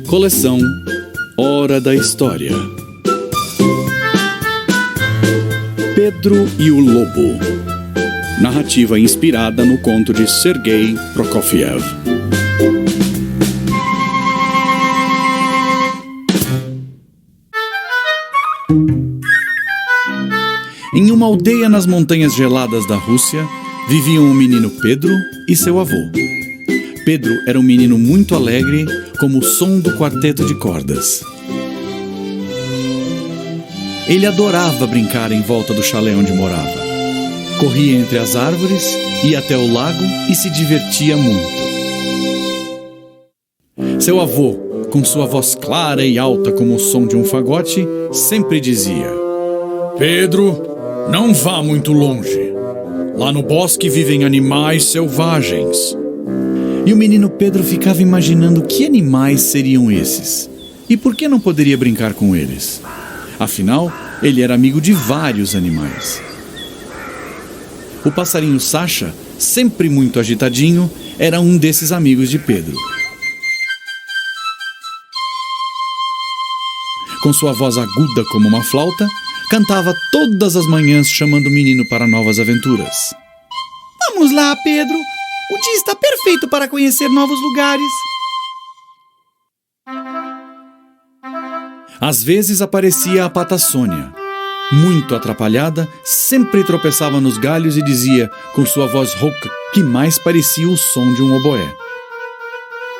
Coleção Hora da História. Pedro e o Lobo. Narrativa inspirada no conto de Sergei Prokofiev. Em uma aldeia nas montanhas geladas da Rússia, viviam o menino Pedro e seu avô. Pedro era um menino muito alegre, como o som do quarteto de cordas. Ele adorava brincar em volta do chalé onde morava. Corria entre as árvores, ia até o lago e se divertia muito. Seu avô, com sua voz clara e alta como o som de um fagote, sempre dizia: "Pedro, não vá muito longe. Lá no bosque vivem animais selvagens." E o menino Pedro ficava imaginando que animais seriam esses. E por que não poderia brincar com eles? Afinal, ele era amigo de vários animais. O passarinho Sasha, sempre muito agitadinho, era um desses amigos de Pedro. Com sua voz aguda como uma flauta, cantava todas as manhãs chamando o menino para novas aventuras. Vamos lá, Pedro! O dia está perfeito para conhecer novos lugares. Às vezes aparecia a pata Sônia. Muito atrapalhada, sempre tropeçava nos galhos e dizia, com sua voz rouca, que mais parecia o som de um oboé: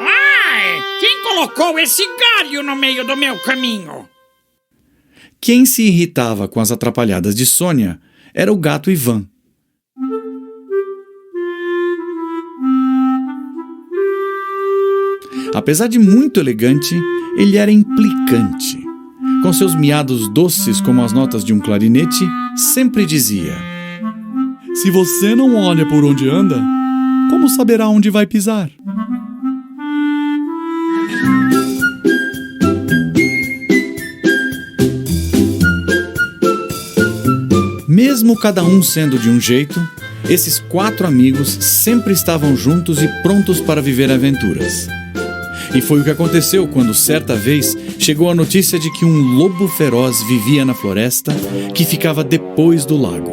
"Ai, quem colocou esse galho no meio do meu caminho?" Quem se irritava com as atrapalhadas de Sônia era o gato Ivan. Apesar de muito elegante, ele era implicante. Com seus miados doces como as notas de um clarinete, sempre dizia: "Se você não olha por onde anda, como saberá onde vai pisar?" Mesmo cada um sendo de um jeito, esses 4 amigos sempre estavam juntos e prontos para viver aventuras. E foi o que aconteceu quando, certa vez, chegou a notícia de que um lobo feroz vivia na floresta que ficava depois do lago.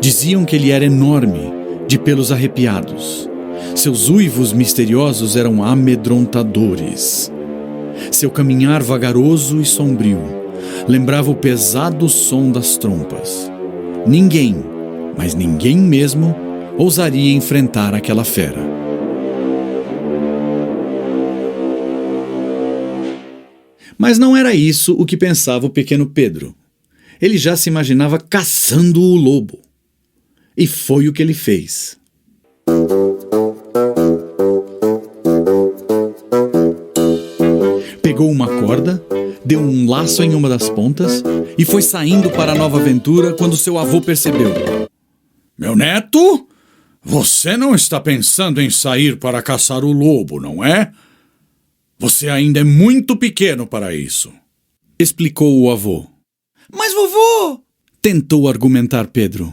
Diziam que ele era enorme, de pelos arrepiados. Seus uivos misteriosos eram amedrontadores. Seu caminhar vagaroso e sombrio lembrava o pesado som das trompas. Ninguém, mas ninguém mesmo, ousaria enfrentar aquela fera. Mas não era isso o que pensava o pequeno Pedro. Ele já se imaginava caçando o lobo. E foi o que ele fez. Pegou uma corda, deu um laço em uma das pontas e foi saindo para a nova aventura quando seu avô percebeu. "Meu neto, você não está pensando em sair para caçar o lobo, não é? Você ainda é muito pequeno para isso", explicou o avô. "Mas, vovô!" tentou argumentar Pedro.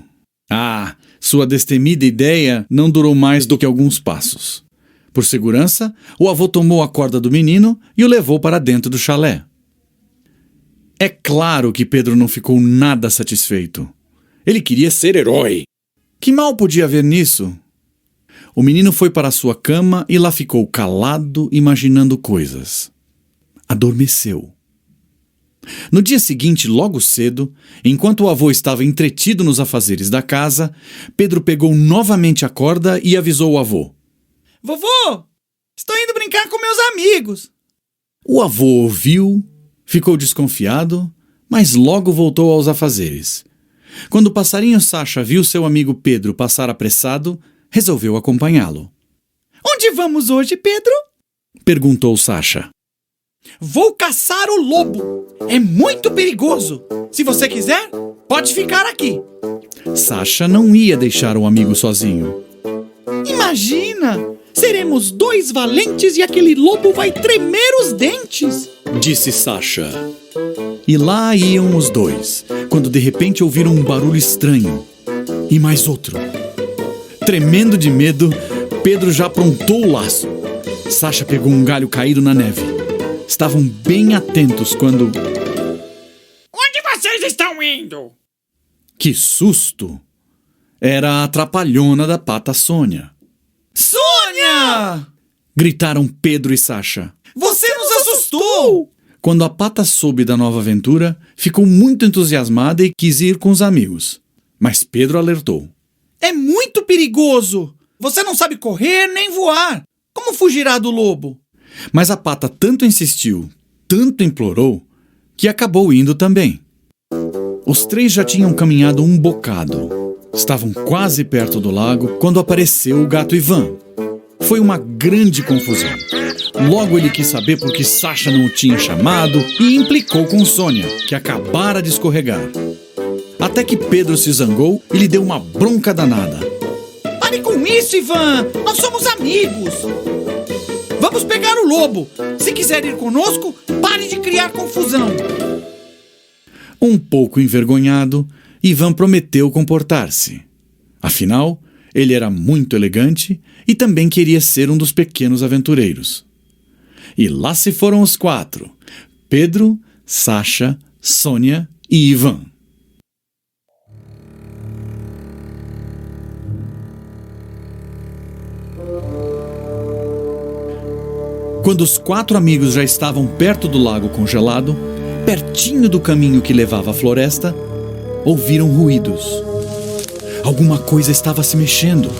Sua destemida ideia não durou mais do que alguns passos. Por segurança, o avô tomou a corda do menino e o levou para dentro do chalé. É claro que Pedro não ficou nada satisfeito. Ele queria ser herói. Que mal podia haver nisso? O menino foi para sua cama e lá ficou calado, imaginando coisas. Adormeceu. No dia seguinte, logo cedo, enquanto o avô estava entretido nos afazeres da casa, Pedro pegou novamente a corda e avisou o avô. "Vovô, estou indo brincar com meus amigos." O avô ouviu, ficou desconfiado, mas logo voltou aos afazeres. Quando o passarinho Sasha viu seu amigo Pedro passar apressado, resolveu acompanhá-lo. "Onde vamos hoje, Pedro?" perguntou Sasha. "Vou caçar o lobo. É muito perigoso. Se você quiser, pode ficar aqui." Sasha não ia deixar o amigo sozinho. "Imagina! Seremos 2 valentes e aquele lobo vai tremer os dentes!" disse Sasha. E lá iam os dois, quando de repente ouviram um barulho estranho. E mais outro. Tremendo de medo, Pedro já aprontou o laço. Sasha pegou um galho caído na neve. Estavam bem atentos quando... Onde vocês estão indo? Que susto! Era a trapalhona da pata Sônia. Sônia! Gritaram Pedro e Sasha. Você nos assustou! Quando a pata soube da nova aventura, ficou muito entusiasmada e quis ir com os amigos. Mas Pedro alertou. É muito perigoso! Você não sabe correr nem voar! Como fugirá do lobo? Mas a pata tanto insistiu, tanto implorou, que acabou indo também. Os três já tinham caminhado um bocado. Estavam quase perto do lago quando apareceu o gato Ivan. Foi uma grande confusão. Logo ele quis saber por que Sasha não o tinha chamado e implicou com Sônia, que acabara de escorregar. Até que Pedro se zangou e lhe deu uma bronca danada. Pare com isso, Ivan! Nós somos amigos! Vamos pegar o lobo! Se quiser ir conosco, pare de criar confusão! Um pouco envergonhado, Ivan prometeu comportar-se. Afinal, ele era muito elegante e também queria ser um dos pequenos aventureiros. E lá se foram os quatro: Pedro, Sasha, Sônia e Ivan. Quando os quatro amigos já estavam perto do lago congelado, pertinho do caminho que levava à floresta, ouviram ruídos. Alguma coisa estava se mexendo.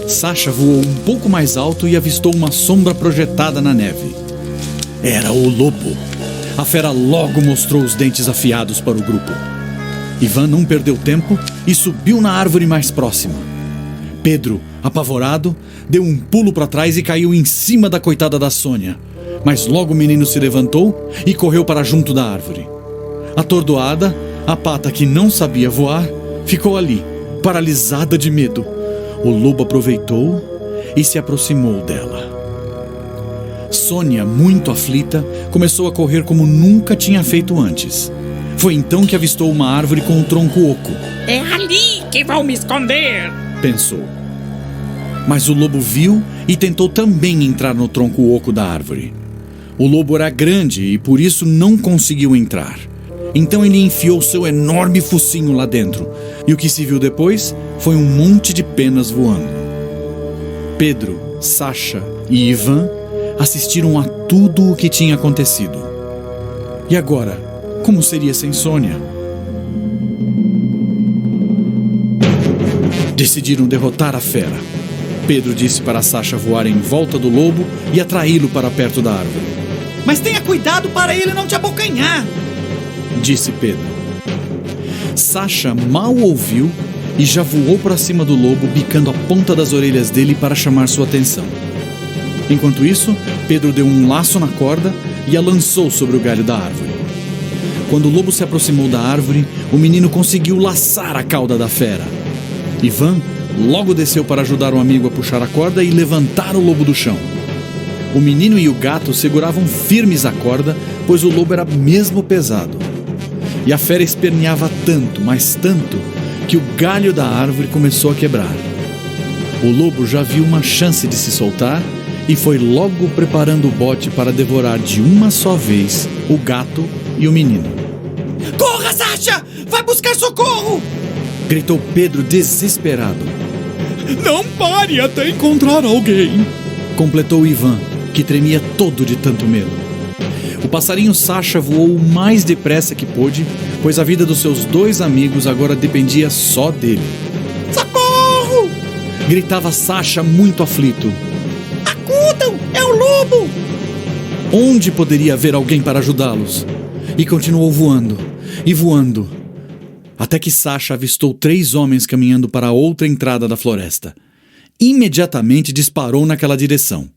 Sasha voou um pouco mais alto e avistou uma sombra projetada na neve. Era o lobo. A fera logo mostrou os dentes afiados para o grupo. Ivan não perdeu tempo e subiu na árvore mais próxima. Pedro, apavorado, deu um pulo para trás e caiu em cima da coitada da Sônia. Mas logo o menino se levantou e correu para junto da árvore. Atordoada, a pata, que não sabia voar, ficou ali, paralisada de medo. O lobo aproveitou e se aproximou dela. Sônia, muito aflita, começou a correr como nunca tinha feito antes. Foi então que avistou uma árvore com um tronco oco. É ali que vão me esconder! Pensou. Mas o lobo viu e tentou também entrar no tronco oco da árvore. O lobo era grande e por isso não conseguiu entrar. Então ele enfiou seu enorme focinho lá dentro, e o que se viu depois foi um monte de penas voando. Pedro, Sasha e Ivan assistiram a tudo o que tinha acontecido. E agora, como seria sem Sônia? Decidiram derrotar a fera. Pedro disse para Sasha voar em volta do lobo e atraí-lo para perto da árvore. Mas tenha cuidado para ele não te abocanhar! Disse Pedro. Sasha mal ouviu e já voou para cima do lobo, bicando a ponta das orelhas dele para chamar sua atenção. Enquanto isso, Pedro deu um laço na corda e a lançou sobre o galho da árvore. Quando o lobo se aproximou da árvore, o menino conseguiu laçar a cauda da fera. Ivan logo desceu para ajudar o amigo a puxar a corda e levantar o lobo do chão. O menino e o gato seguravam firmes a corda, pois o lobo era mesmo pesado. E a fera esperneava tanto, mas tanto, que o galho da árvore começou a quebrar. O lobo já viu uma chance de se soltar e foi logo preparando o bote para devorar de uma só vez o gato e o menino. Corra, Sasha! Vai buscar socorro! Gritou Pedro desesperado. Não pare até encontrar alguém! Completou Ivan, que tremia todo de tanto medo. O passarinho Sasha voou o mais depressa que pôde, pois a vida dos seus dois amigos agora dependia só dele. Socorro! Gritava Sasha muito aflito. Acudam! É o lobo! Onde poderia haver alguém para ajudá-los? E continuou voando, e voando, até que Sasha avistou 3 homens caminhando para a outra entrada da floresta. Imediatamente disparou naquela direção.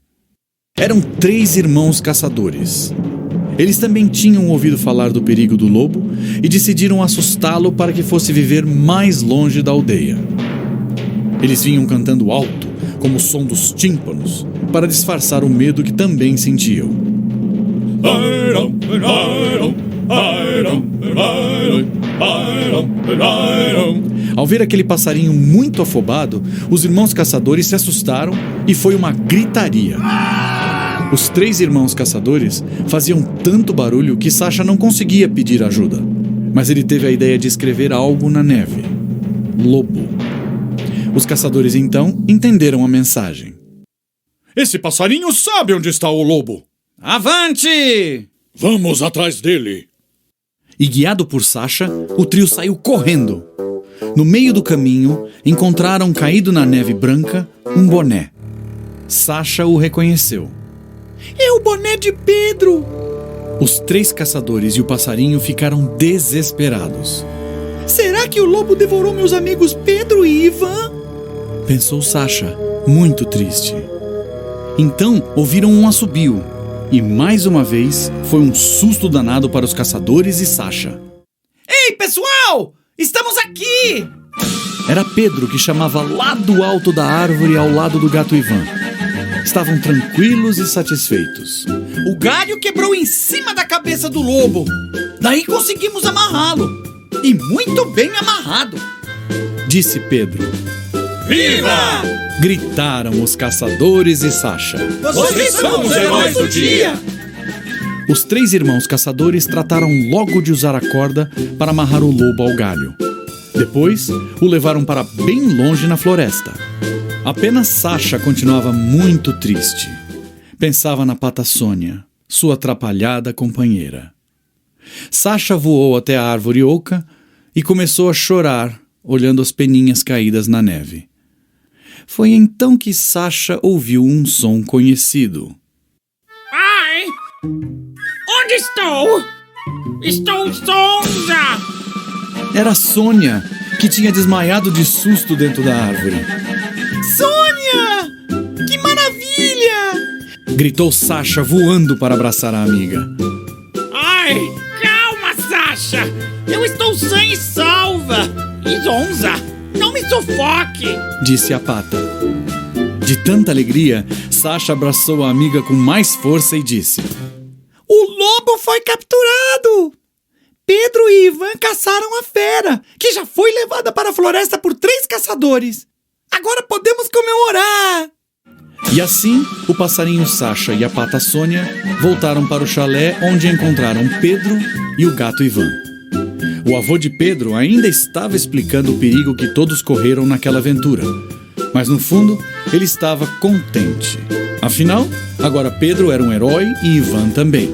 Eram 3 irmãos caçadores. Eles também tinham ouvido falar do perigo do lobo e decidiram assustá-lo para que fosse viver mais longe da aldeia. Eles vinham cantando alto, como o som dos tímpanos, para disfarçar o medo que também sentiam. Ao ver aquele passarinho muito afobado, os irmãos caçadores se assustaram e foi uma gritaria. Os 3 irmãos caçadores faziam tanto barulho que Sasha não conseguia pedir ajuda. Mas ele teve a ideia de escrever algo na neve. Lobo. Os caçadores então entenderam a mensagem. Esse passarinho sabe onde está o lobo. Avante! Vamos atrás dele. E guiado por Sasha, o trio saiu correndo. No meio do caminho, encontraram caído na neve branca um boné. Sasha o reconheceu. É o boné de Pedro! Os 3 caçadores e o passarinho ficaram desesperados. Será que o lobo devorou meus amigos Pedro e Ivan? Pensou Sasha, muito triste. Então ouviram um assobio. E mais uma vez foi um susto danado para os caçadores e Sasha. Ei, pessoal! Estamos aqui! Era Pedro que chamava lá do alto da árvore ao lado do gato Ivan. Estavam tranquilos e satisfeitos. O galho quebrou em cima da cabeça do lobo. Daí conseguimos amarrá-lo. E muito bem amarrado. Disse Pedro. Viva! Gritaram os caçadores e Sasha. Vocês são os heróis do dia! Os 3 irmãos caçadores trataram logo de usar a corda para amarrar o lobo ao galho. Depois, o levaram para bem longe na floresta. Apenas Sasha continuava muito triste. Pensava na Pata Sônia, sua atrapalhada companheira. Sasha voou até a árvore oca e começou a chorar, olhando as peninhas caídas na neve. Foi então que Sasha ouviu um som conhecido. Ai! Onde estou? Estou zonza! Era Sônia, que tinha desmaiado de susto dentro da árvore. Sônia! Que maravilha! Gritou Sasha, voando para abraçar a amiga. Ai! Calma, Sasha! Eu estou sã e salva! E zonza! Não me sufoque! Disse a Pata. De tanta alegria, Sasha abraçou a amiga com mais força e disse: O lobo foi capturado! Pedro e Ivan caçaram a fera, que já foi levada para a floresta por 3 caçadores. Agora podemos comemorar! E assim, o passarinho Sasha e a Pata Sônia voltaram para o chalé onde encontraram Pedro e o gato Ivan. O avô de Pedro ainda estava explicando o perigo que todos correram naquela aventura. Mas no fundo, ele estava contente. Afinal, agora Pedro era um herói e Ivan também.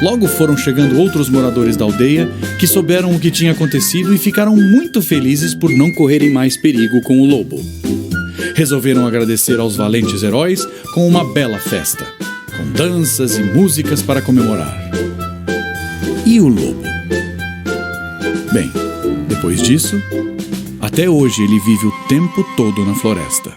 Logo foram chegando outros moradores da aldeia que souberam o que tinha acontecido e ficaram muito felizes por não correrem mais perigo com o lobo. Resolveram agradecer aos valentes heróis com uma bela festa, com danças e músicas para comemorar. E o lobo? Bem, depois disso, até hoje ele vive o tempo todo na floresta.